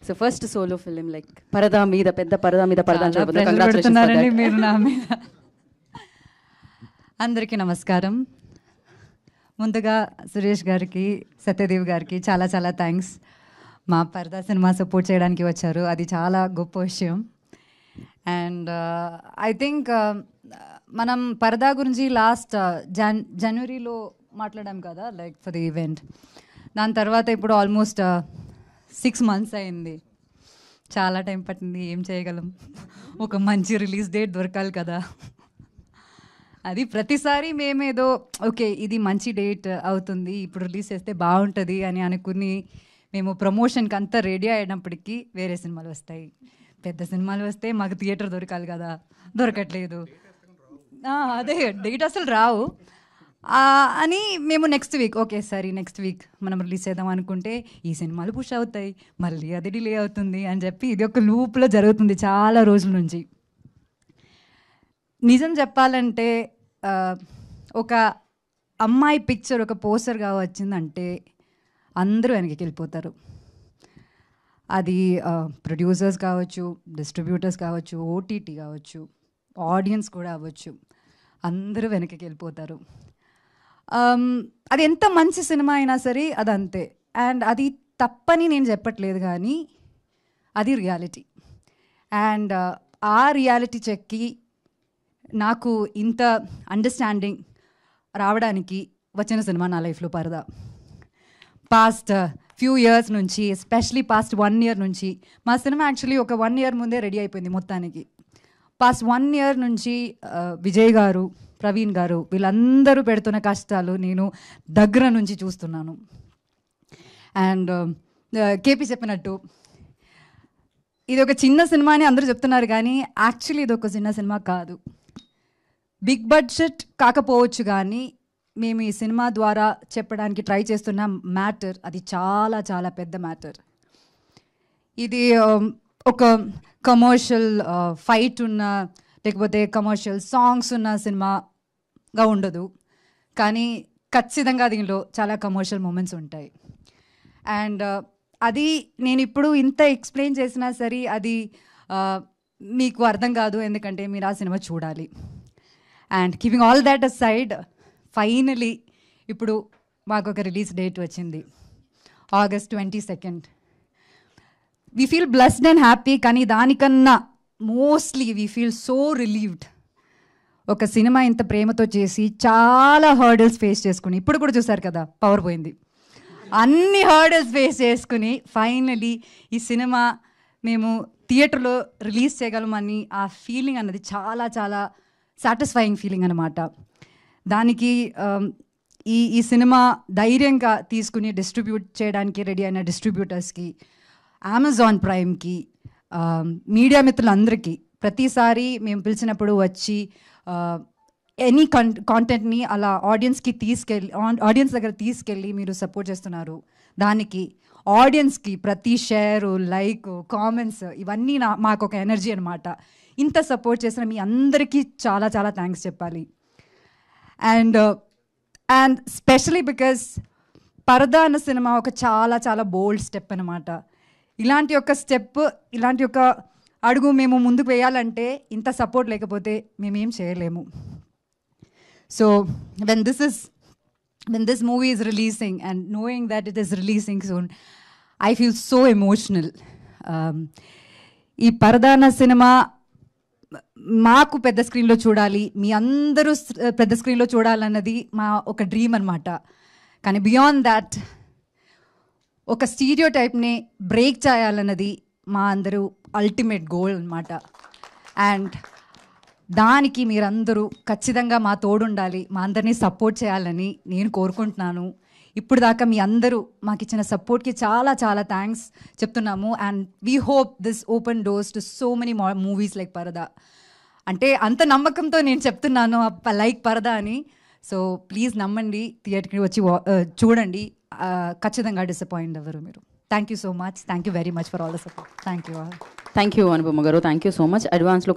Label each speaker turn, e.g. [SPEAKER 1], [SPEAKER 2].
[SPEAKER 1] So first solo film like పరదా మీద పెద్ద పరదా మీద పరదా
[SPEAKER 2] మీరు నా మీద. అందరికీ నమస్కారం. ముందుగా సురేష్ గారికి, సత్యదేవ్ గారికి చాలా చాలా థ్యాంక్స్. మా పరదా సినిమా సపోర్ట్ చేయడానికి వచ్చారు, అది చాలా గొప్ప విషయం. అండ్ ఐ థింక్ మనం పరదా గురించి లాస్ట్ జనవరిలో మాట్లాడాం కదా, లైక్ ఫర్ ది ఈవెంట్. దాని తర్వాత ఇప్పుడు ఆల్మోస్ట్ 6 months అయింది. చాలా టైం పట్టింది. ఏం చేయగలం, ఒక మంచి రిలీజ్ డేట్ దొరకాలి కదా. అది ప్రతిసారి మేమేదో ఓకే ఇది మంచి డేట్ అవుతుంది, ఇప్పుడు రిలీజ్ చేస్తే బాగుంటుంది అని అనుకుని మేము ప్రమోషన్కి అంతా రెడీ అయినప్పటికీ వేరే సినిమాలు వస్తాయి. పెద్ద సినిమాలు వస్తే మాకు థియేటర్ దొరకాలి కదా, దొరకట్లేదు. అదే డేట్ అసలు రావు అని మేము నెక్స్ట్ వీక్ ఓకే సరే నెక్స్ట్ వీక్ మనం రిలీజ్ చేద్దాం అనుకుంటే ఈ సినిమాలు పుష్ అవుతాయి, మళ్ళీ అది డిలే అవుతుంది అని చెప్పి ఇది ఒక లూప్లో జరుగుతుంది చాలా రోజుల నుంచి. నిజం చెప్పాలంటే ఒక అమ్మాయి పిక్చర్ ఒక పోస్టర్గా వచ్చిందంటే అందరూ వెనక్కి వెళ్ళిపోతారు. అది ప్రొడ్యూసర్స్ కావచ్చు, డిస్ట్రిబ్యూటర్స్ కావచ్చు, ఓటీటీ కావచ్చు, ఆడియన్స్ కూడా అవ్వచ్చు, అందరూ వెనక్కి వెళ్ళిపోతారు. అది ఎంత మంచి సినిమా అయినా సరే అదంతే. అండ్ అది తప్పని నేను చెప్పట్లేదు, కానీ అది రియాలిటీ. అండ్ ఆ రియాలిటీ చెక్కి నాకు ఇంత అండర్స్టాండింగ్ రావడానికి వచ్చిన సినిమా నా లైఫ్లో పరదా. పాస్ట్ ఫ్యూ ఇయర్స్ నుంచి, ఎస్పెషలీ పాస్ట్ 1 year నుంచి, మా సినిమా యాక్చువల్లీ ఒక 1 year ముందే రెడీ అయిపోయింది మొత్తానికి. పాస్ట్ 1 year నుంచి విజయ్ గారు, ప్రవీణ్ గారు వీళ్ళందరూ పెడుతున్న కష్టాలు నేను దగ్గర నుంచి చూస్తున్నాను. అండ్ కేపీ చెప్పినట్టు ఇది ఒక చిన్న సినిమా అని అందరూ చెప్తున్నారు, కానీ యాక్చువల్లీ ఇది ఒక చిన్న సినిమా కాదు. బిగ్ బడ్జెట్ కాకపోవచ్చు, కానీ మేము ఈ సినిమా ద్వారా చెప్పడానికి ట్రై చేస్తున్న మ్యాటర్ అది చాలా చాలా పెద్ద మ్యాటర్. ఇది ఒక కమర్షియల్ ఫైట్ ఉన్న లేకపోతే కమర్షియల్ సాంగ్స్ ఉన్న సినిమాగా ఉండదు, కానీ ఖచ్చితంగా దీనిలో చాలా కమర్షియల్ మూమెంట్స్ ఉంటాయి. అండ్ అది నేను ఇప్పుడు ఇంత ఎక్స్ప్లెయిన్ చేసినా సరే అది మీకు అర్థం కాదు, ఎందుకంటే మీరు ఆ సినిమా చూడాలి. And keeping all that aside, finally ఇప్పుడు మాకు ఒక రిలీజ్ డేట్ వచ్చింది, August 22nd. We feel blessed and happy, కానీ దానికన్నా mostly we feel so relieved. ఒక సినిమా ఇంత ప్రేమతో చేసి చాలా హర్డల్స్ ఫేస్ చేసుకుని, ఇప్పుడు కూడా చూసారు కదా పవర్ పోయింది, అన్ని హర్డల్స్ ఫేస్ చేసుకుని ఫైనలీ ఈ సినిమా మేము థియేటర్లో రిలీజ్ చేయగలమని ఆ ఫీలింగ్ అన్నది చాలా చాలా సాటిస్ఫైయింగ్ ఫీలింగ్ అన్నమాట. దానికి ఈ సినిమా ధైర్యంగా తీసుకుని డిస్ట్రిబ్యూట్ చేయడానికి రెడీ అయిన డిస్ట్రిబ్యూటర్స్కి, అమెజాన్ ప్రైమ్కి, మీడియా మిత్రులందరికీ, ప్రతిసారి మేము పిలిచినప్పుడు వచ్చి ఎనీ కాంటెంట్ని అలా ఆడియన్స్ దగ్గర తీసుకెళ్ళి మీరు సపోర్ట్ చేస్తున్నారు. దానికి ఆడియన్స్కి ప్రతి షేరు, లైక్, కామెంట్స్ ఇవన్నీ మాకు ఒక ఎనర్జీ అనమాట. ఇంత సపోర్ట్ చేసిన మీ అందరికీ చాలా చాలా థ్యాంక్స్ చెప్పాలి. అండ్ స్పెషలీ బికాస్ పరదా అన్న సినిమా ఒక చాలా చాలా బోల్డ్ స్టెప్ అనమాట. ఇలాంటి ఒక స్టెప్, ఇలాంటి ఒక అడుగు మేము ముందుకు వేయాలంటే ఇంత సపోర్ట్ లేకపోతే మేమేం చేయలేము. So when this movie is releasing and knowing that it is releasing soon, I feel so emotional. ఈ పరదా అన్న సినిమా మాకు పెద్ద స్క్రీన్లో చూడాలి, మీ అందరూ పెద్ద స్క్రీన్లో చూడాలన్నది మా ఒక డ్రీమ్ అనమాట. కానీ బియాండ్ దాట్ ఒక స్టీరియో టైప్ని బ్రేక్ చేయాలన్నది మా అందరూ అల్టిమేట్ గోల్ అనమాట. అండ్ దానికి మీరందరూ ఖచ్చితంగా మా తోడుండాలి, మా అందరినీ సపోర్ట్ చేయాలని నేను కోరుకుంటున్నాను. ఇప్పుడు దాకా మీ అందరూ మాకు ఇచ్చిన సపోర్ట్కి చాలా చాలా థ్యాంక్స్ చెప్తున్నాము. And we hope this open doors to so many movies like పరదా. అంటే అంత నమ్మకంతో నేను చెప్తున్నాను లైక్ పరదా అని. సో ప్లీజ్ నమ్మండి, థియేటర్కి వచ్చి చూడండి, ఖచ్చితంగా డిసప్పాయింట్ అవ్వరు మీరు. Thank you so much, thank you very much for all the support. Thank you Anupama గారు, థ్యాంక్ యూ సో మచ్. అడ్వాన్స్లో